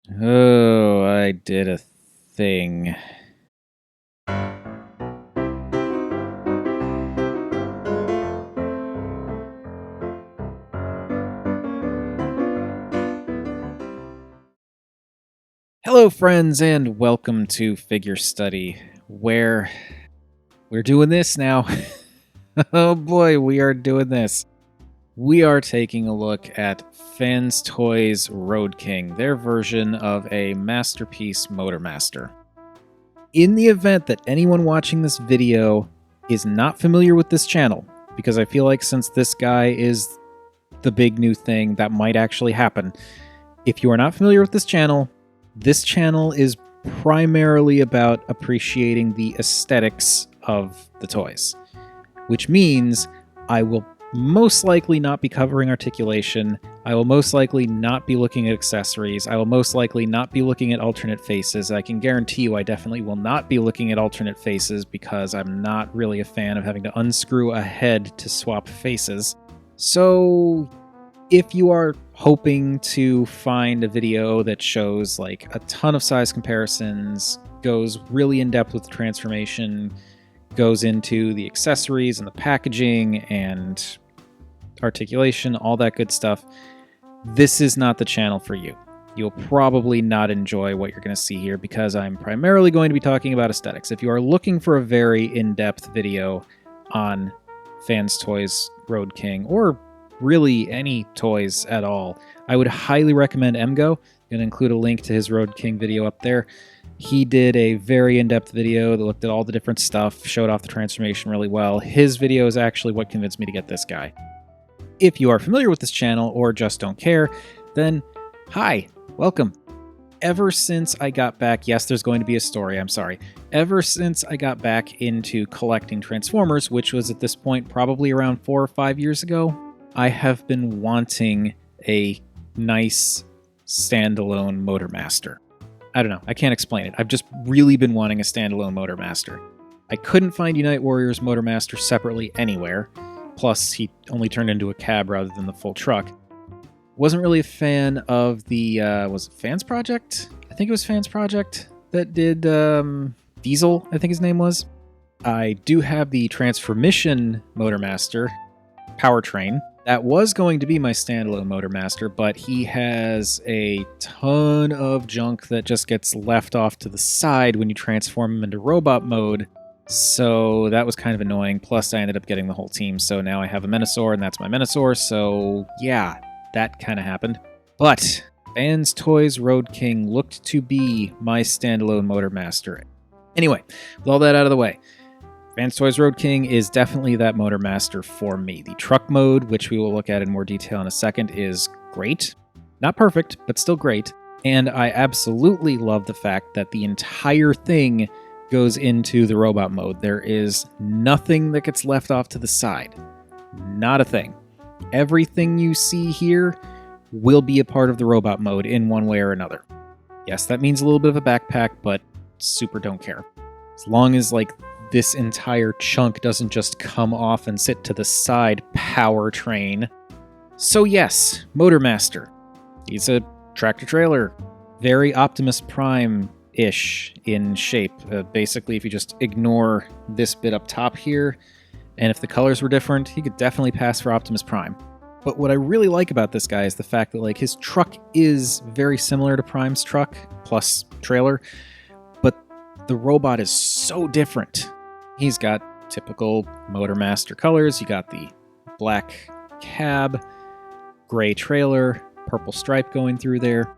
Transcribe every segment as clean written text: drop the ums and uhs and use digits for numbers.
Oh, I did a thing. Hello, friends, and welcome to Figure Study, where we're doing this now. Oh boy, we are doing this. We are taking a look at Fans Toys Roadking, their version of a masterpiece Motormaster. In the event that anyone watching this video is not familiar with this channel, because I feel like since this guy is the big new thing, that might actually happen. If you are not familiar with this channel is primarily about appreciating the aesthetics of the toys, which means I will most likely not be covering articulation. I will most likely not be looking at accessories. I will most likely not be looking at alternate faces. I can guarantee you I definitely will not be looking at alternate faces because I'm not really a fan of having to unscrew a head to swap faces. So if you are hoping to find a video that shows like a ton of size comparisons, goes really in depth with the transformation, goes into the accessories and the packaging and articulation, all that good stuff, this is not the channel for you. You'll probably not enjoy what you're going to see here because I'm primarily going to be talking about aesthetics. If you are looking for a very in-depth video on Fans Toys Roadking, or really any toys at all, I would highly recommend Emgo. I'm going to include a link to his Roadking video up there. He did a very in-depth video that looked at all the different stuff, showed off the transformation really well. His video is actually what convinced me to get this guy. If you are familiar with this channel or just don't care, then hi, welcome. Ever since I got back, yes, there's going to be a story, I'm sorry. Ever since I got back into collecting Transformers, which was at this point probably around 4 or 5 years ago, I have been wanting a nice standalone Motormaster. I don't know, I can't explain it. I've just really been wanting a standalone Motormaster. I couldn't find Unite Warrior's Motormaster separately anywhere. Plus, he only turned into a cab rather than the full truck. Wasn't really a fan of the, was it Fans Project? I think it was Fans Project that did Diesel, I think his name was. I do have the Transformission Motormaster, Powertrain. That was going to be my standalone Motormaster, but he has a ton of junk that just gets left off to the side when you transform him into robot mode. So that was kind of annoying. Plus, I ended up getting the whole team, so now I have a Menasor, and that's my Menasor, so yeah, that kind of happened. But Fans Toys Roadking looked to be my standalone Motormaster. Anyway, with all that out of the way, Fans Toys Roadking is definitely that Motormaster for me. The truck mode, which we will look at in more detail in a second, is great. Not perfect, but still great. And I absolutely love the fact that the entire thing goes into the robot mode. There is nothing that gets left off to the side. Not a thing. Everything you see here will be a part of the robot mode in one way or another. Yes, that means a little bit of a backpack, but super don't care. As long as like this entire chunk doesn't just come off and sit to the side, powertrain. So yes, Motormaster. He's a tractor trailer. Very Optimus Prime-ish in shape. Basically, if you just ignore this bit up top here, and if the colors were different, he could definitely pass for Optimus Prime. But what I really like about this guy is the fact that like his truck is very similar to Prime's truck, plus trailer, but the robot is so different. He's got typical Motormaster colors. You got the black cab, gray trailer, purple stripe going through there.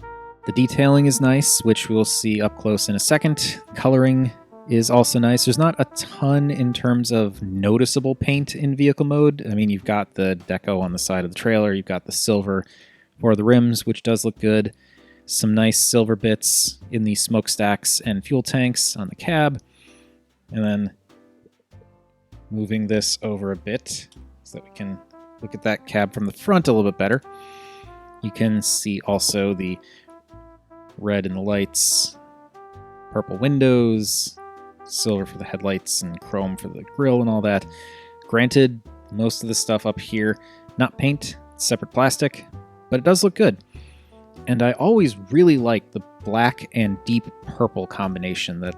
The detailing is nice, which we'll see up close in a second. Coloring is also nice. There's not a ton in terms of noticeable paint in vehicle mode. I mean, you've got the deco on the side of the trailer. You've got the silver for the rims, which does look good. Some nice silver bits in the smokestacks and fuel tanks on the cab. And then moving this over a bit so that we can look at that cab from the front a little bit better. You can see also the red in the lights, purple windows, silver for the headlights, and chrome for the grille and all that. Granted, most of the stuff up here, not paint, it's separate plastic, but it does look good. And I always really like the black and deep purple combination that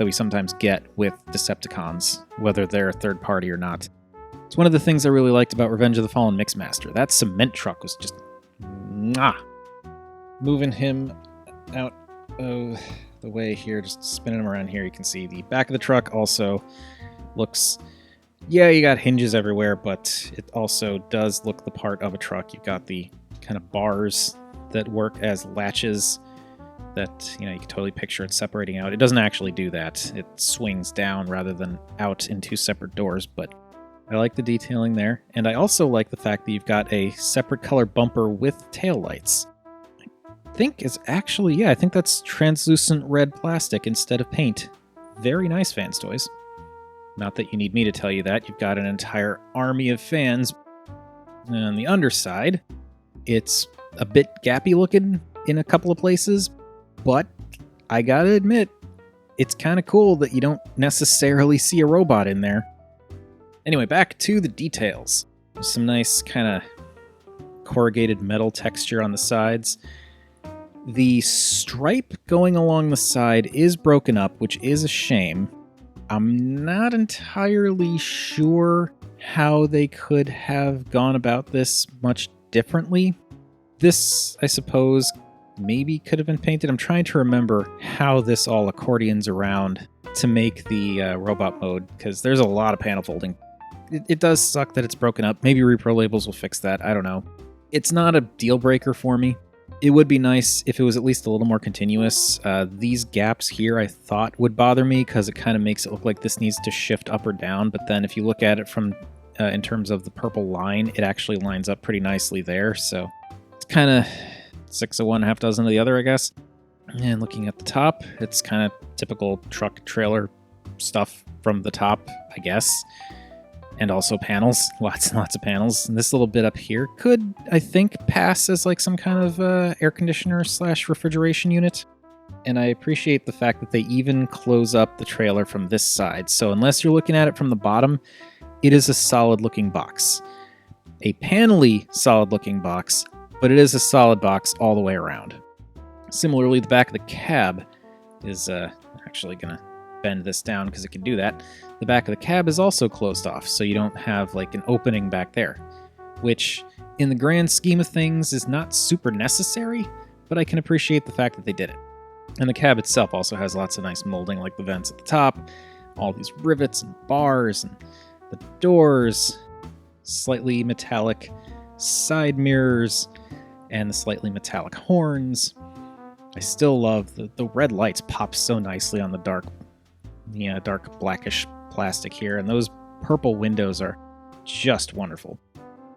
we sometimes get with Decepticons, whether they're third party or not. It's one of the things I really liked about Revenge of the Fallen Mixmaster. That cement truck was just mwah. Moving him out of the way here, just spinning him around here, you can see the back of the truck also looks, yeah, you got hinges everywhere, but it also does look the part of a truck. You've got the kind of bars that work as latches that, you can totally picture it separating out. It doesn't actually do that. It swings down rather than out in two separate doors, but I like the detailing there. And I also like the fact that you've got a separate color bumper with taillights. I think that's translucent red plastic instead of paint. Very nice, Fans Toys. Not that you need me to tell you that. You've got an entire army of fans. And on the underside, it's a bit gappy looking in a couple of places, but I gotta admit, it's kind of cool that you don't necessarily see a robot in there. Anyway, back to the details. There's some nice kind of corrugated metal texture on the sides. The stripe going along the side is broken up, which is a shame. I'm not entirely sure how they could have gone about this much differently. This, I suppose, maybe could have been painted. I'm trying to remember how this all accordions around to make the robot mode, because there's a lot of panel folding. It does suck that it's broken up. Maybe repro labels will fix that. I don't know. It's not a deal breaker for me. It would be nice if it was at least a little more continuous. These gaps here I thought would bother me because it kind of makes it look like this needs to shift up or down. But then if you look at it from in terms of the purple line, it actually lines up pretty nicely there. So it's kind of 6 of one, half dozen of the other, I guess. And looking at the top, it's kind of typical truck trailer stuff from the top, I guess. And also panels, lots and lots of panels. And this little bit up here could, I think, pass as like some kind of air conditioner / refrigeration unit. And I appreciate the fact that they even close up the trailer from this side. So unless you're looking at it from the bottom, it is a solid looking box. A panely solid looking box, but it is a solid box all the way around. Similarly, the back of the cab is actually going to bend this down because it can do that. The back of the cab is also closed off, so you don't have like an opening back there, which in the grand scheme of things is not super necessary, but I can appreciate the fact that they did it. And the cab itself also has lots of nice molding, like the vents at the top, all these rivets and bars, and the doors, slightly metallic side mirrors, and the slightly metallic horns. I still love the red lights pop so nicely on the dark blackish plastic here, and those purple windows are just wonderful.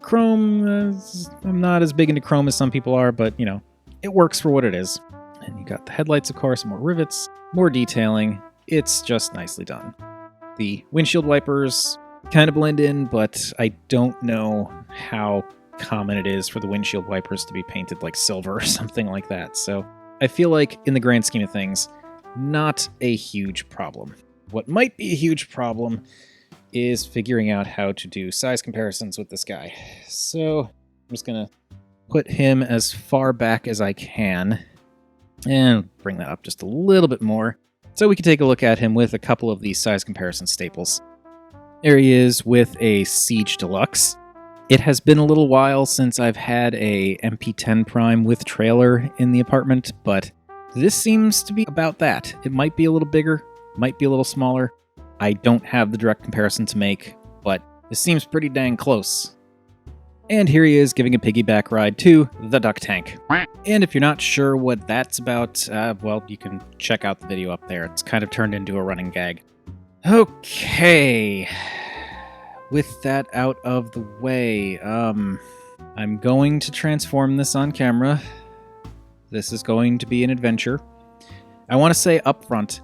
Chrome, I'm not as big into chrome as some people are, but it works for what it is. And you got the headlights, of course, more rivets, more detailing. It's just nicely done. The windshield wipers kind of blend in, but I don't know how common it is for the windshield wipers to be painted like silver or something like that. So I feel like in the grand scheme of things, not a huge problem. What might be a huge problem is figuring out how to do size comparisons with this guy. So I'm just going to put him as far back as I can and bring that up just a little bit more so we can take a look at him with a couple of these size comparison staples. There he is with a Siege Deluxe. It has been a little while since I've had a MP10 Prime with trailer in the apartment, but this seems to be about that. It might be a little bigger, might be a little smaller. I don't have the direct comparison to make, but this seems pretty dang close. And here he is giving a piggyback ride to the Duck Tank. And if you're not sure what that's about, well, you can check out the video up there. It's kind of turned into a running gag. Okay. With that out of the way, I'm going to transform this on camera. This is going to be an adventure. I want to say up front,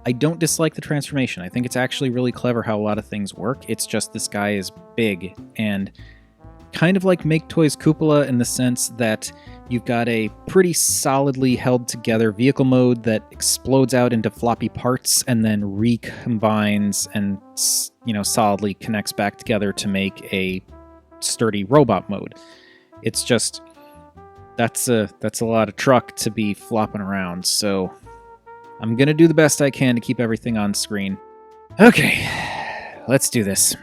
I don't dislike the transformation. I think it's actually really clever how a lot of things work. It's just this guy is big and kind of like Make Toys Cupola in the sense that you've got a pretty solidly held together vehicle mode that explodes out into floppy parts and then recombines and, solidly connects back together to make a sturdy robot mode. It's just That's a lot of truck to be flopping around, so I'm gonna do the best I can to keep everything on screen. Okay, let's do this.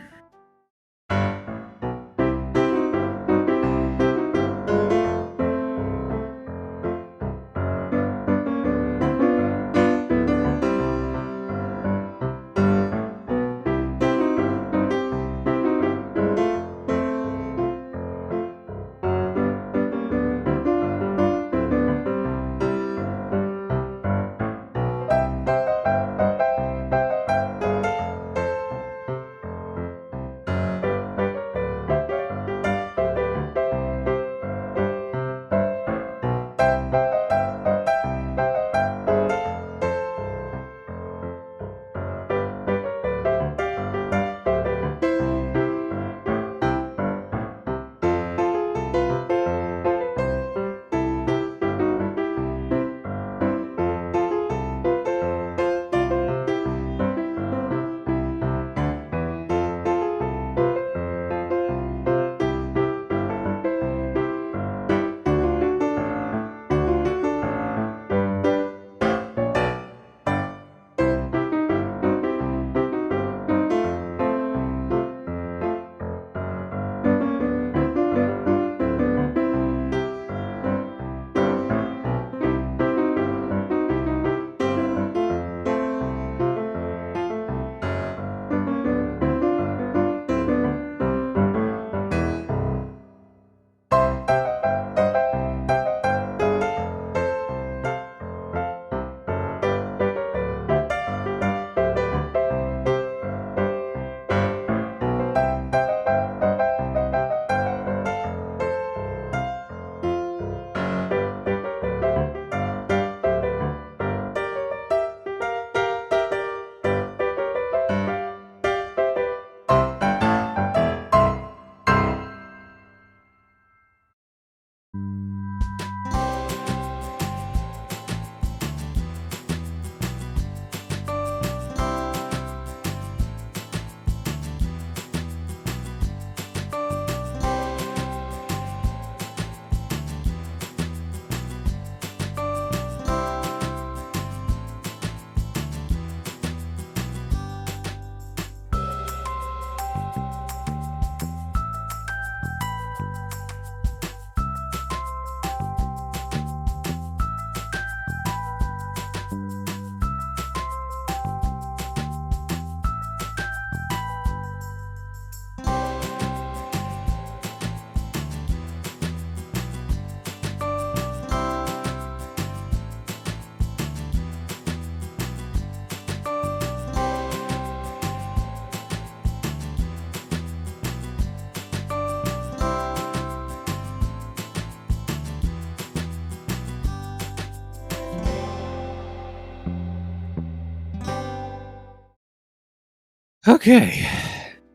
Okay.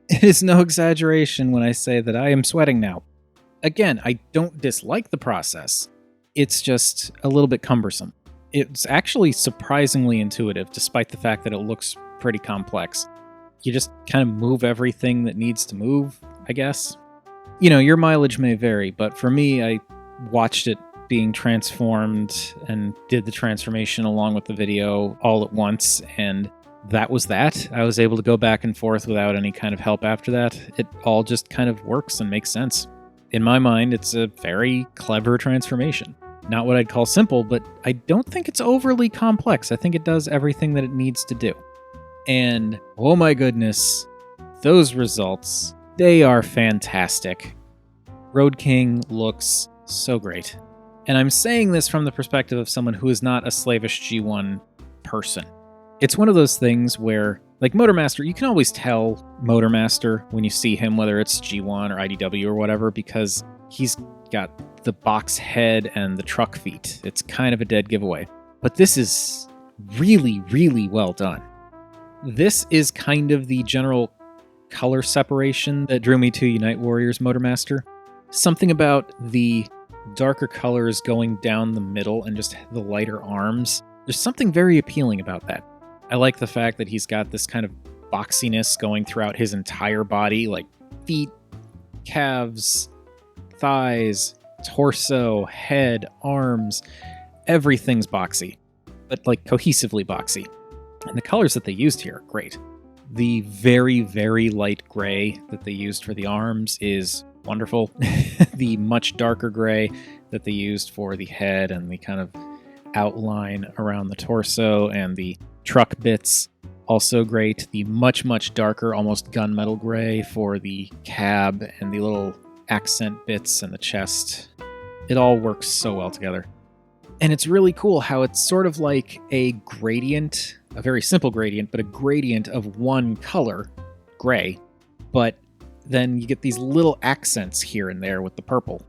It is no exaggeration when I say that I am sweating now. Again, I don't dislike the process. It's just a little bit cumbersome. It's actually surprisingly intuitive, despite the fact that it looks pretty complex. You just kind of move everything that needs to move, I guess. You know, your mileage may vary, but for me, I watched it being transformed and did the transformation along with the video all at once, and that was that. I was able to go back and forth without any kind of help after that. It all just kind of works and makes sense. In my mind, it's a very clever transformation. Not what I'd call simple, but I don't think it's overly complex. I think it does everything that it needs to do. And, oh my goodness, those results, they are fantastic. Roadking looks so great. And I'm saying this from the perspective of someone who is not a slavish G1 person. It's one of those things where, like Motormaster, you can always tell Motormaster when you see him, whether it's G1 or IDW or whatever, because he's got the box head and the truck feet. It's kind of a dead giveaway. But this is really, really well done. This is kind of the general color separation that drew me to Unite Warriors Motormaster. Something about the darker colors going down the middle and just the lighter arms. There's something very appealing about that. I like the fact that he's got this kind of boxiness going throughout his entire body, like feet, calves, thighs, torso, head, arms, everything's boxy, but like cohesively boxy. And the colors that they used here are great. The very, very light gray that they used for the arms is wonderful. The much darker gray that they used for the head and the kind of outline around the torso and the truck bits, also great. The much, much darker, almost gunmetal gray for the cab and the little accent bits and the chest. It all works so well together. And it's really cool how it's sort of like a gradient, a very simple gradient, but a gradient of one color, gray, but then you get these little accents here and there with the purple.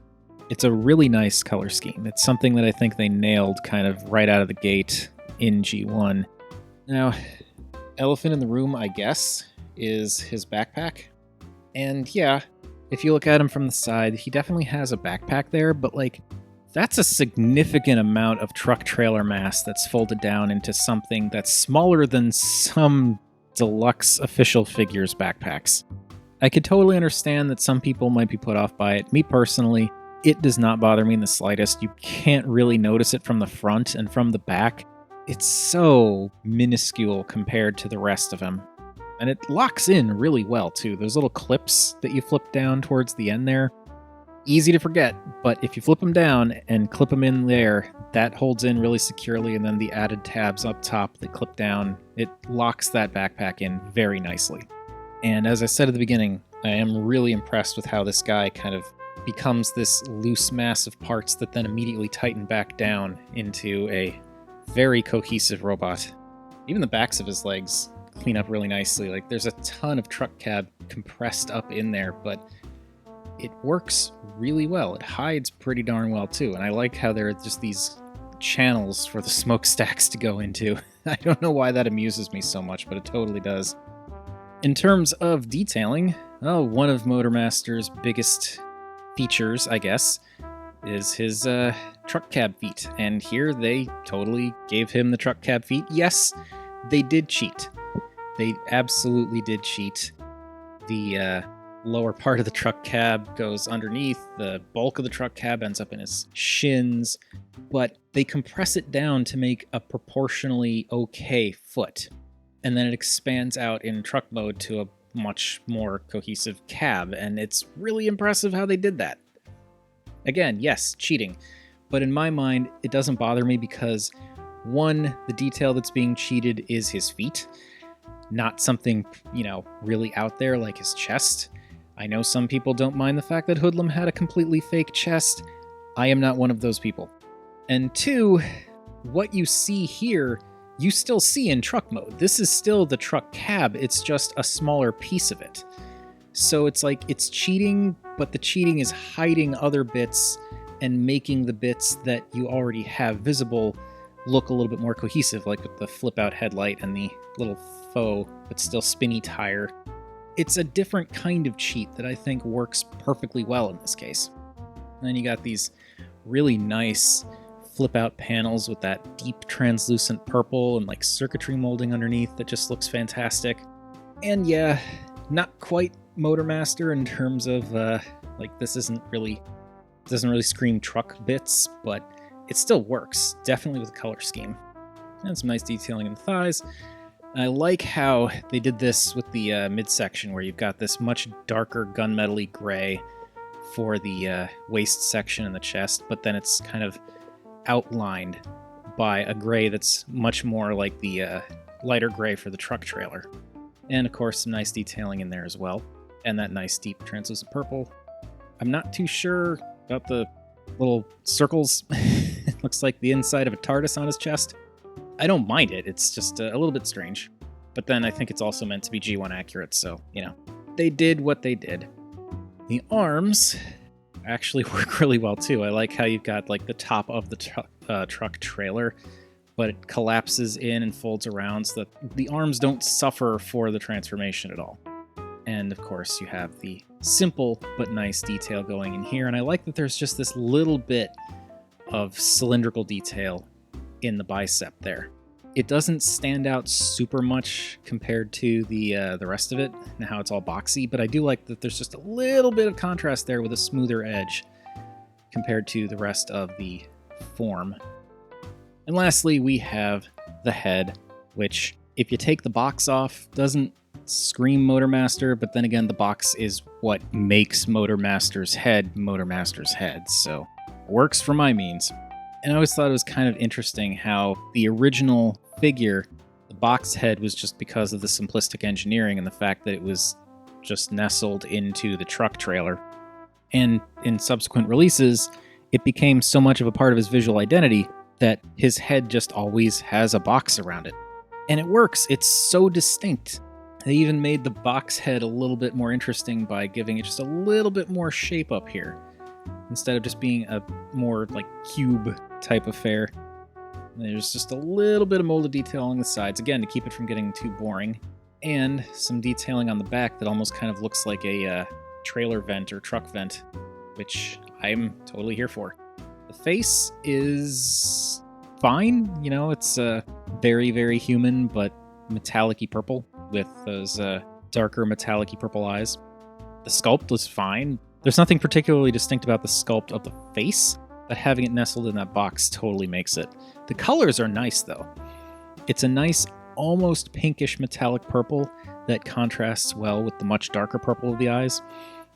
It's a really nice color scheme. It's something that I think they nailed kind of right out of the gate in G1. Now, elephant in the room, I guess, is his backpack. And yeah, if you look at him from the side, he definitely has a backpack there, but like, that's a significant amount of truck trailer mass that's folded down into something that's smaller than some deluxe official figures backpacks. I could totally understand that some people might be put off by it. Me personally, it does not bother me in the slightest. You can't really notice it from the front, and from the back, it's so minuscule compared to the rest of him. And it locks in really well too. Those little clips that you flip down towards the end there, easy to forget, but if you flip them down and clip them in there, that holds in really securely, and then the added tabs up top that clip down, it locks that backpack in very nicely. And as I said at the beginning, I am really impressed with how this guy kind of becomes this loose mass of parts that then immediately tighten back down into a very cohesive robot. Even the backs of his legs clean up really nicely. Like, there's a ton of truck cab compressed up in there, but it works really well. It hides pretty darn well too, and I like how there are just these channels for the smokestacks to go into. I don't know why that amuses me so much, but it totally does. In terms of detailing, one of Motormaster's biggest features, I guess, is his truck cab feet, and here they totally gave him the truck cab feet. Yes, they did cheat. They absolutely did cheat. The lower part of the truck cab goes underneath, the bulk of the truck cab ends up in his shins, but they compress it down to make a proportionally okay foot. And then it expands out in truck mode to a much more cohesive cab, and it's really impressive how they did that. Again, yes, cheating, but in my mind, it doesn't bother me because, one, the detail that's being cheated is his feet, not something, really out there like his chest. I know some people don't mind the fact that Hoodlum had a completely fake chest. I am not one of those people. And two, what you see here, you still see in truck mode. This is still the truck cab, it's just a smaller piece of it. So it's like, it's cheating, but the cheating is hiding other bits and making the bits that you already have visible look a little bit more cohesive, like with the flip-out headlight and the little faux, but still spinny tire. It's a different kind of cheat that I think works perfectly well in this case. And then you got these really nice flip-out panels with that deep translucent purple and like circuitry molding underneath that just looks fantastic. And yeah, not quite Motormaster in terms of this doesn't really scream truck bits, but it still works, definitely with the color scheme. And some nice detailing in the thighs. I like how they did this with the midsection, where you've got this much darker gunmetal-y gray for the waist section and the chest, but then it's kind of outlined by a gray that's much more like the lighter gray for the truck trailer. And of course, some nice detailing in there as well, and that nice deep translucent purple. I'm not too sure about the little circles. It looks like the inside of a TARDIS on his chest. I don't mind it, it's just a little bit strange. But then I think it's also meant to be G1 accurate, so, they did what they did. The arms actually work really well too. I like how you've got like the top of the truck trailer, but it collapses in and folds around so that the arms don't suffer for the transformation at all. And of course you have the simple but nice detail going in here, and I like that there's just this little bit of cylindrical detail in the bicep there. It doesn't stand out super much compared to the rest of it and how it's all boxy, but I do like that there's just a little bit of contrast there with a smoother edge. compared to the rest of the form. And lastly, we have the head, which, if you take the box off, doesn't scream Motormaster, but then again, the box is what makes Motormaster's head, so it works for my means. And I always thought it was kind of interesting how the original figure, the box head, was just because of the simplistic engineering and the fact that it was just nestled into the truck trailer. And in subsequent releases, it became so much of a part of his visual identity that his head just always has a box around it. And it works. It's so distinct. They even made the box head a little bit more interesting by giving it just a little bit more shape up here, instead of just being a more like cube type affair. There's just a little bit of molded detail on the sides, again, to keep it from getting too boring, and some detailing on the back that almost kind of looks like a trailer vent or truck vent, which I'm totally here for. The face is fine, you know, it's very, very human, but metallic-y purple with those darker metallic-y purple eyes. The sculpt was fine. There's nothing particularly distinct about the sculpt of the face, but having it nestled in that box totally makes it. The colors are nice, though. It's a nice, almost pinkish metallic purple that contrasts well with the much darker purple of the eyes.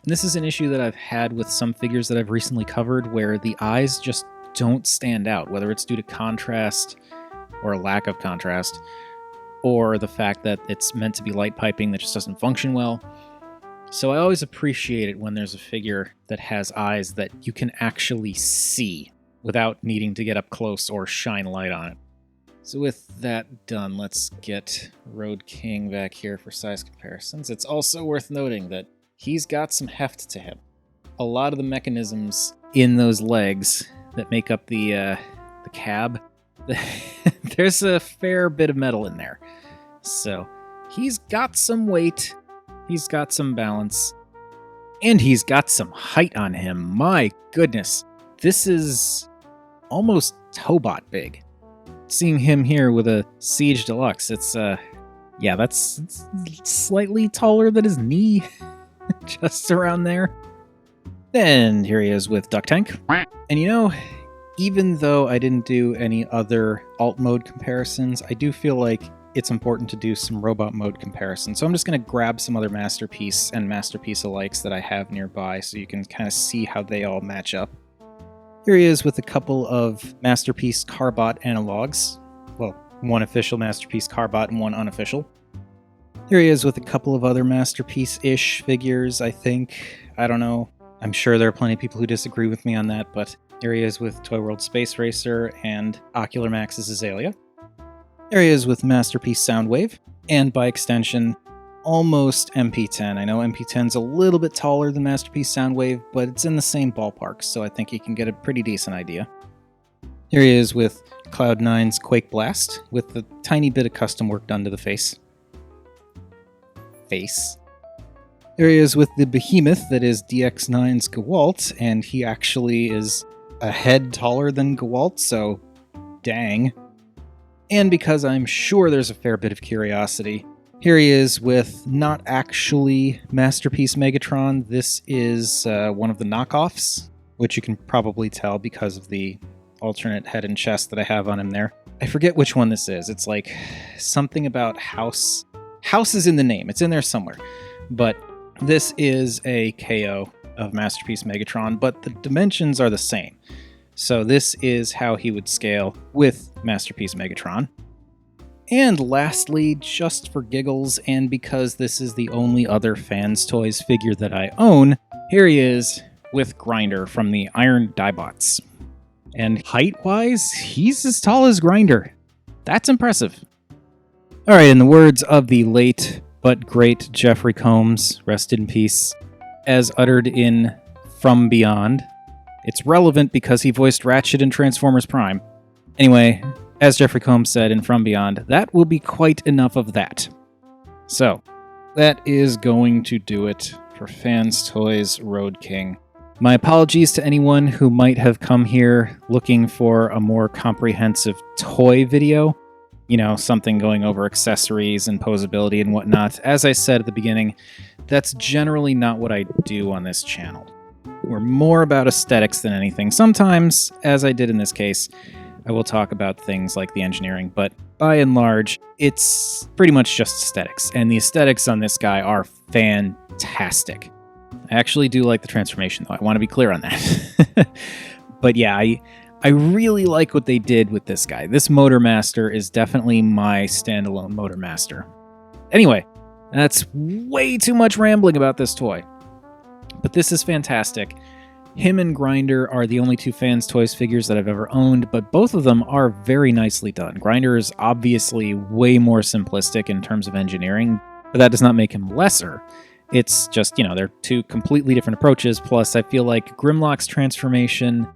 And this is an issue that I've had with some figures that I've recently covered, where the eyes just don't stand out, whether it's due to contrast or a lack of contrast, or the fact that it's meant to be light piping that just doesn't function well. So I always appreciate it when there's a figure that has eyes that you can actually see without needing to get up close or shine light on it. So with that done, let's get Roadking back here for size comparisons. It's also worth noting that he's got some heft to him. A lot of the mechanisms in those legs that make up the cab, there's a fair bit of metal in there. So he's got some weight, he's got some balance, and he's got some height on him. My goodness, this is almost Tobot big. Seeing him here with a Siege Deluxe, it's slightly taller than his knee, just around there. Then here he is with Duck Tank. And you know, even though I didn't do any other alt mode comparisons, I do feel like it's important to do some robot mode comparisons. So I'm just going to grab some other Masterpiece and Masterpiece alikes that I have nearby so you can kind of see how they all match up. Here he is with a couple of Masterpiece Carbot analogs. Well, one official Masterpiece Carbot and one unofficial. Here he is with a couple of other Masterpiece-ish figures, I think. I don't know. I'm sure there are plenty of people who disagree with me on that, but here he is with Toy World Space Racer and Ocular Max's Azalea. Here he is with Masterpiece Soundwave, and by extension, almost MP10. I know MP10's a little bit taller than Masterpiece Soundwave, but it's in the same ballpark, so I think you can get a pretty decent idea. Here he is with Cloud9's Quake Blast, with a tiny bit of custom work done to the face. Here he is with the behemoth that is DX9's Gewalt, and he actually is a head taller than Gewalt, so dang. And because I'm sure there's a fair bit of curiosity, here he is with not actually Masterpiece Megatron. This is one of the knockoffs, which you can probably tell because of the alternate head and chest that I have on him there. I forget which one this is. It's like something about house. House is in the name. It's in there somewhere. But this is a KO of Masterpiece Megatron, but the dimensions are the same. So this is how he would scale with Masterpiece Megatron. And lastly, just for giggles, and because this is the only other Fans Toys figure that I own, here he is with Grinder from the Iron Diebots. And height-wise, he's as tall as Grinder. That's impressive. Alright, in the words of the late but great Jeffrey Combs, rest in peace, as uttered in From Beyond, it's relevant because he voiced Ratchet in Transformers Prime. Anyway, as Jeffrey Combs said in From Beyond, that will be quite enough of that. So, that is going to do it for Fans Toys Roadking. My apologies to anyone who might have come here looking for a more comprehensive toy video. You know, something going over accessories and posability and whatnot. As I said at the beginning, that's generally not what I do on this channel. We're more about aesthetics than anything. Sometimes, as I did in this case, I will talk about things like the engineering, but by and large, it's pretty much just aesthetics. And the aesthetics on this guy are fantastic. I actually do like the transformation, though. I want to be clear on that. But yeah, I really like what they did with this guy. This Motormaster is definitely my standalone Motormaster. Anyway, that's way too much rambling about this toy. But this is fantastic. Him and Grinder are the only two Fans Toys figures that I've ever owned, but both of them are very nicely done. Grinder is obviously way more simplistic in terms of engineering, but that does not make him lesser. It's just, they're two completely different approaches, plus I feel like Grimlock's transformation,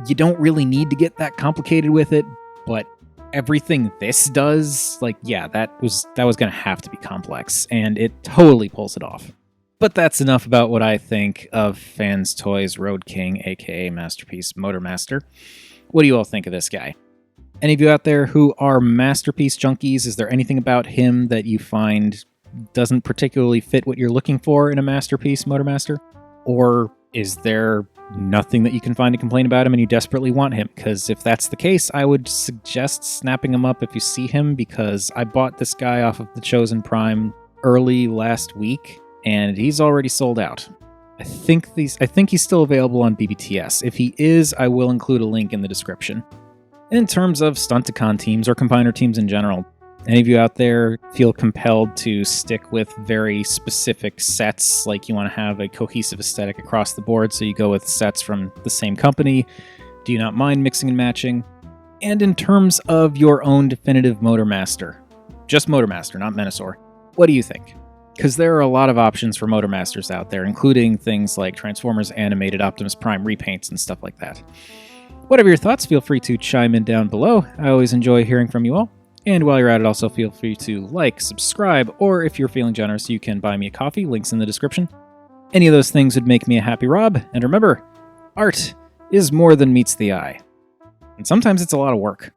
you don't really need to get that complicated with it, but everything this does, that was going to have to be complex, and it totally pulls it off. But that's enough about what I think of Fans Toys Roadking, aka Masterpiece Motormaster. What do you all think of this guy? Any of you out there who are Masterpiece junkies, is there anything about him that you find doesn't particularly fit what you're looking for in a Masterpiece Motormaster? Or is there nothing that you can find to complain about him and you desperately want him? Because if that's the case, I would suggest snapping him up if you see him, because I bought this guy off of the Chosen Prime early last week, and he's already sold out. I think he's still available on BBTS. If he is, I will include a link in the description. And in terms of Stunticon teams or combiner teams in general, any of you out there feel compelled to stick with very specific sets, like you want to have a cohesive aesthetic across the board, so you go with sets from the same company? Do you not mind mixing and matching? And in terms of your own definitive Motormaster, just Motormaster, not Menasor, what do you think? Because there are a lot of options for Motormasters out there, including things like Transformers Animated, Optimus Prime repaints, and stuff like that. Whatever your thoughts, feel free to chime in down below. I always enjoy hearing from you all. And while you're at it, also feel free to like, subscribe, or if you're feeling generous, you can buy me a coffee, links in the description. Any of those things would make me a happy Rob. And remember, art is more than meets the eye. And sometimes it's a lot of work.